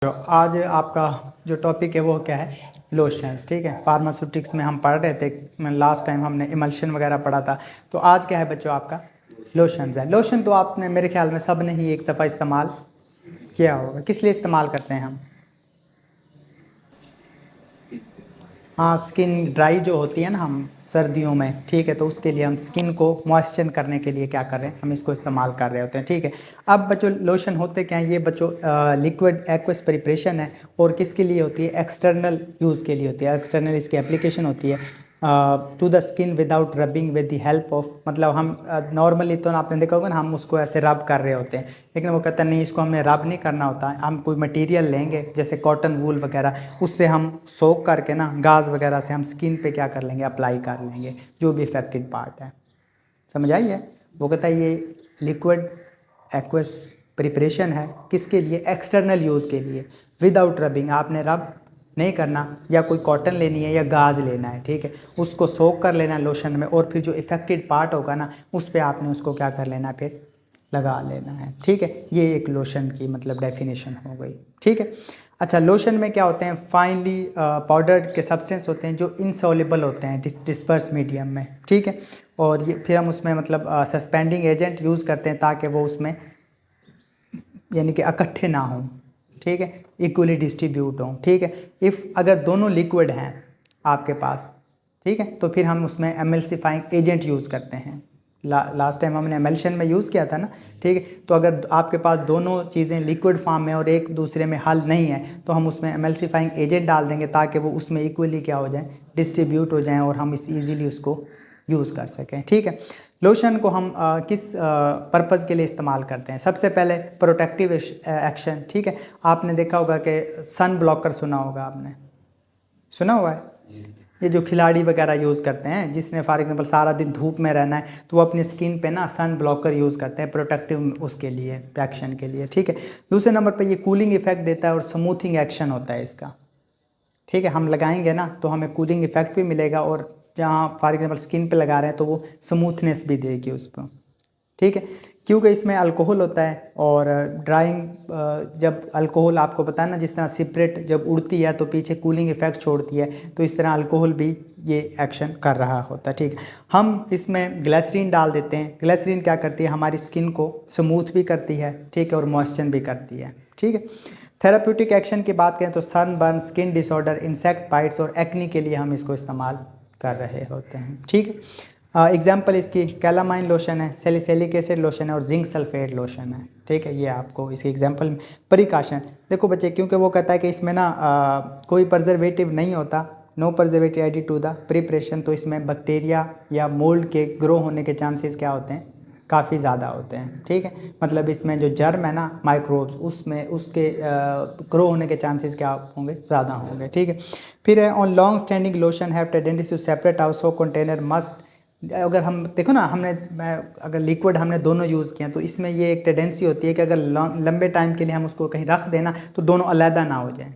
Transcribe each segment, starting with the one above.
तो आज आपका जो टॉपिक है वो क्या है, लोशंस। ठीक है, फार्मास्यूटिक्स में हम पढ़ रहे थे, लास्ट टाइम हमने इमल्शन वगैरह पढ़ा था। तो आज क्या है बच्चों, आपका लोशंस है। लोशन तो आपने मेरे ख्याल में सब ने ही एक दफ़ा इस्तेमाल किया होगा। किस लिए इस्तेमाल करते हैं हम? हाँ, स्किन ड्राई जो होती है ना, हम सर्दियों में, ठीक है, तो उसके लिए हम स्किन को मॉइस्चर करने के लिए क्या कर रहे हैं, हम इसको इस्तेमाल कर रहे होते हैं। ठीक है, अब बच्चों लोशन होते क्या हैं, ये बच्चों लिक्विड एक्वस प्रिपरेशन है। और किसके लिए होती है? एक्सटर्नल यूज़ के लिए होती है। एक्सटर्नल इसकी एप्लीकेशन होती है to the skin without rubbing with the help of, मतलब हम नॉर्मली तो आपने देखा होगा ना, हम उसको ऐसे रब कर रहे होते हैं, लेकिन वो कहता नहीं, इसको हमें रब नहीं करना होता। हम कोई मटेरियल लेंगे जैसे कॉटन वूल वगैरह, उससे हम सोक करके ना गाज वगैरह से हम स्किन पे क्या कर लेंगे, अप्लाई कर लेंगे जो भी इफेक्टेड पार्ट है। समझ आई है? वो कहता है ये लिक्विड एक्वस प्रिपरेशन है, किसके लिए? एक्सटर्नल यूज़ के लिए, विदाउट रबिंग। आपने रब नहीं करना, या कोई कॉटन लेनी है या गाज लेना है, ठीक है, उसको सोक कर लेना लोशन में, और फिर जो इफेक्टेड पार्ट होगा ना, उस पर आपने उसको क्या कर लेना, फिर लगा लेना है। ठीक है, ये एक लोशन की मतलब डेफिनेशन हो गई। ठीक है, अच्छा, लोशन में क्या होते हैं? फाइनली पाउडर के सब्सटेंस होते हैं जो इनसॉल्युबल होते हैं डिस्पर्स मीडियम में। ठीक है, और ये फिर हम उसमें मतलब सस्पेंडिंग एजेंट यूज़ करते हैं ताकि वो उसमें यानी कि इकट्ठे ना हों। ठीक है, इक्वली डिस्ट्रीब्यूट हों। ठीक है, इफ़ अगर दोनों लिक्विड हैं आपके पास, ठीक है, तो फिर हम उसमें एमल्सिफाइंग एजेंट यूज़ करते हैं। लास्ट टाइम हमने एमल्शन में यूज़ किया था ना। ठीक है, तो अगर आपके पास दोनों चीज़ें लिक्विड फॉर्म में और एक दूसरे में हल नहीं है, तो हम उसमें एमल्सिफाइंग एजेंट डाल देंगे ताकि वो उसमें इक्वली क्या हो जाए, डिस्ट्रीब्यूट हो जाएँ, और हम इस ईज़िली उसको यूज़ कर सकें। ठीक है, लोशन को हम किस पर्पज़ के लिए इस्तेमाल करते हैं? सबसे पहले प्रोटेक्टिव एक्शन। ठीक है, आपने देखा होगा कि सन ब्लॉकर सुना होगा, आपने सुना हुआ है? ये जो खिलाड़ी वगैरह यूज़ करते हैं, जिसने फॉर एग्जांपल सारा दिन धूप में रहना है, तो वो अपनी स्किन पे ना सन ब्लॉकर यूज़ करते हैं प्रोटेक्टिव उसके लिए, एक्शन के लिए। ठीक है, दूसरे नंबर पे ये कूलिंग इफेक्ट देता है और स्मूथिंग एक्शन होता है इसका। ठीक है, हम लगाएंगे ना तो हमें कूलिंग इफेक्ट भी मिलेगा, और जहाँ फॉर एग्जांपल स्किन पे लगा रहे हैं तो वो स्मूथनेस भी देगी उस पर। ठीक है, क्योंकि इसमें अल्कोहल होता है, और ड्राइंग जब अल्कोहल, आपको पता है ना, जिस तरह सिपरेट जब उड़ती है तो पीछे कूलिंग इफेक्ट छोड़ती है, तो इस तरह अल्कोहल भी ये एक्शन कर रहा होता है। ठीक है, हम इसमें ग्लिसरीन डाल देते हैं। ग्लिसरीन क्या करती है? हमारी स्किन को स्मूथ भी करती है, ठीक है, और मॉइस्चर भी करती है। ठीक है, थेराप्यूटिक एक्शन की बात करें तो sunburn, skin disorder, insect bites और एक्नी के लिए हम इसको इस्तेमाल कर रहे होते हैं। ठीक है, एग्जाम्पल इसकी कैलामाइन लोशन है, सैलिसिलिक एसिड लोशन है, और जिंक सल्फेट लोशन है। ठीक है, ये आपको इसके एग्जाम्पल में। प्रिकॉशन देखो बच्चे, क्योंकि वो कहता है कि इसमें ना कोई प्रिजर्वेटिव नहीं होता, no preservative added to the preparation, तो इसमें बैक्टीरिया या मोल्ड के ग्रो होने के चांसेस क्या होते हैं? काफ़ी ज़्यादा होते हैं। ठीक है, मतलब इसमें जो जर्म है ना, माइक्रोब्स, उसमें उसके ग्रो होने के चांसेस क्या होंगे? ज़्यादा होंगे। ठीक है, फिर है on long standing lotion have tendency to separate out, so container must, अगर हम देखो ना, अगर लिक्विड हमने दोनों यूज़ किए हैं, तो इसमें ये एक टेंडेंसी होती है कि अगर लंबे टाइम के लिए हम उसको कहीं रख देना तो दोनों अलहदा ना हो जाएं।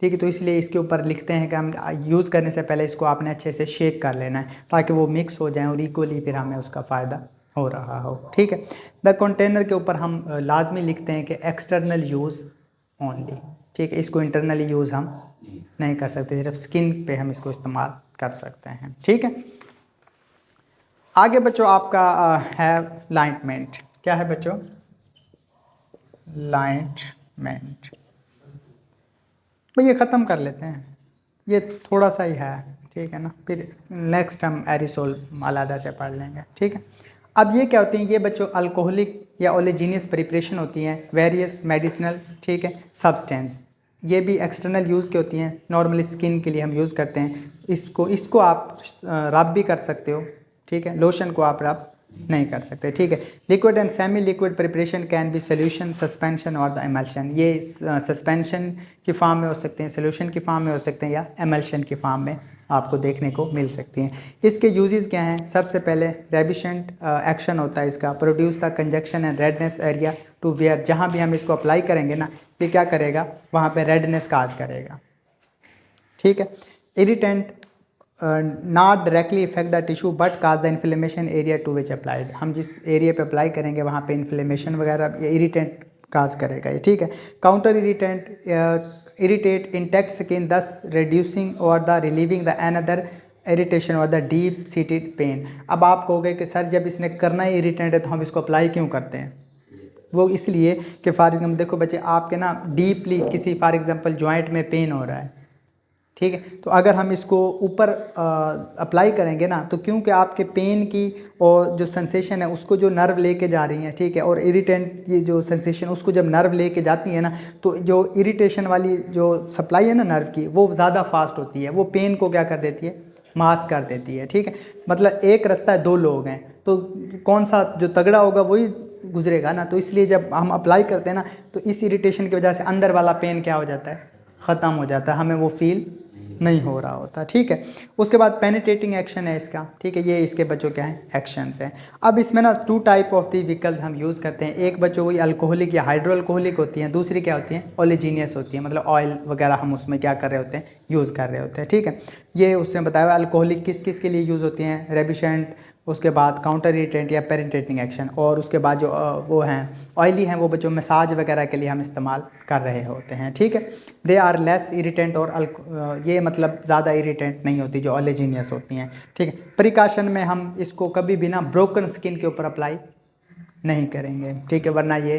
ठीक है, तो इसलिए इसके ऊपर लिखते हैं कि हम यूज़ करने से पहले इसको आपने अच्छे से शेक कर लेना है ताकि वो मिक्स हो जाए और इक्वली फिर हमें उसका फ़ायदा हो रहा हो। ठीक है, द कंटेनर के ऊपर हम लाजमी लिखते हैं कि एक्सटर्नल यूज़ ओनली। ठीक है, इसको इंटरनली यूज़ हम नहीं कर सकते, सिर्फ स्किन पे हम इसको इस्तेमाल कर सकते हैं। ठीक है, आगे बच्चों आपका है लाइटमेंट। क्या है बच्चों? लाइटमेंट। ये ख़त्म कर लेते हैं, ये थोड़ा सा ही है। ठीक है ना, फिर नेक्स्ट हम एरिसोल अलहदा से पढ़ लेंगे। ठीक है, अब ये क्या होती हैं? ये बच्चों अल्कोहलिक या ओलेजिनियस प्रिपरेशन होती हैं, वेरियस मेडिसिनल, ठीक है, सब्सटेंस। ये भी एक्सटर्नल यूज़ की होती हैं, नॉर्मली स्किन के लिए हम यूज़ करते हैं। इसको इसको आप रब भी कर सकते हो। ठीक है, लोशन को आप रब नहीं कर सकते। ठीक है, liquid and semi liquid preparation can be solution, suspension और द एमल्शन। ये सस्पेंशन की फॉर्म में हो सकते हैं, सोल्यूशन की फॉर्म में हो सकते हैं, या एमल्शन की फॉर्म में आपको देखने को मिल सकती हैं। इसके यूजेस क्या हैं? सबसे पहले रेबिशेंट एक्शन होता है इसका, produce the congestion and redness area to where. जहाँ भी हम इसको अप्लाई करेंगे ना, ये क्या करेगा? वहाँ पे रेडनेस काज करेगा। ठीक है, irritant not directly effect the tissue but cause the inflammation area to which applied. हम जिस एरिया पे अप्लाई करेंगे वहाँ पे इन्फ्लेमेशन वगैरह, इरिटेंट काज करेगा ये, ठीक है। काउंटर इरिटेट इंटेक्ट स्किन दस रिड्यूसिंग और the relieving the another irritation और द डीप सीटेड पेन। अब आप कहोगे कि सर जब इसने करना ही इरिटेंट है तो हम इसको अप्लाई क्यों करते हैं? वो इसलिए कि फॉर एग्जाम्पल देखो बच्चे, आपके ना डीपली किसी फॉर एग्जांपल जॉइंट में पेन हो रहा है, ठीक है, तो अगर हम इसको ऊपर अप्लाई करेंगे ना, तो क्योंकि आपके पेन की और जो सेंसेशन है उसको जो नर्व लेके जा रही है, ठीक है, और इरिटेंट की जो सेंसेशन उसको जब नर्व लेके जाती है ना, तो जो इरिटेशन वाली जो सप्लाई है ना नर्व की, वो ज़्यादा फास्ट होती है, वो पेन को क्या कर देती है, मास्क कर देती है, ठीक है। मतलब एक रास्ता है, दो लोग हैं, तो कौन सा जो तगड़ा होगा वही गुजरेगा ना। तो इसलिए जब हम अप्लाई करते हैं ना, तो इस इरिटेशन की वजह से अंदर वाला पेन क्या हो जाता है, ख़त्म हो जाता है, हमें वो फील नहीं हो रहा होता, ठीक है। उसके बाद पेनिट्रेटिंग एक्शन है इसका, ठीक है, ये इसके बच्चों क्या है, एक्शंस हैं। अब इसमें ना two type of the vehicles हम यूज़ करते हैं। एक बच्चों वही अल्कोहलिक या हाइड्रो अल्कोहलिक होती हैं, दूसरी क्या होती हैं, ओलिजीनियस होती है, मतलब ऑयल वगैरह हम उसमें क्या कर रहे होते हैं, यूज़ कर रहे होते हैं, ठीक है। ये उसने बताया हुआ अल्कोहलिक किस किस के लिए यूज़ होती हैं, रेबिशेंट, उसके बाद काउंटर इरिटेंट या पेनिट्रेटिंग एक्शन, और उसके बाद जो वो हैं ऑयली हैं, वो बच्चों मसाज वगैरह के लिए हम इस्तेमाल कर रहे होते हैं, ठीक है। दे आर लेस इरिटेंट, और ये मतलब ज़्यादा इरिटेंट नहीं होती जो ओलिजीनियस होती हैं, ठीक है। प्रिकॉशन में हम इसको कभी भी ना ब्रोकन स्किन के ऊपर अप्लाई नहीं करेंगे, ठीक है, वरना ये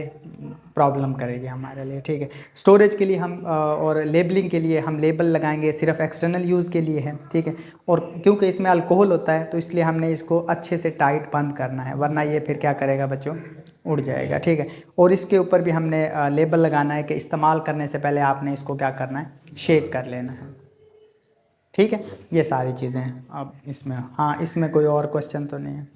प्रॉब्लम करेगी हमारे लिए, ठीक है। स्टोरेज के लिए हम और लेबलिंग के लिए हम लेबल लगाएंगे, सिर्फ एक्सटर्नल यूज़ के लिए है, ठीक है। और क्योंकि इसमें अल्कोहल होता है तो इसलिए हमने इसको अच्छे से टाइट बंद करना है, वरना ये फिर क्या करेगा बच्चों, उड़ जाएगा, ठीक है। और इसके ऊपर भी हमने लेबल लगाना है कि इस्तेमाल करने से पहले आपने इसको क्या करना है, शेक कर लेना है, ठीक है। ये सारी चीज़ें हैं। अब इसमें हाँ, इसमें कोई और क्वेश्चन तो नहीं है।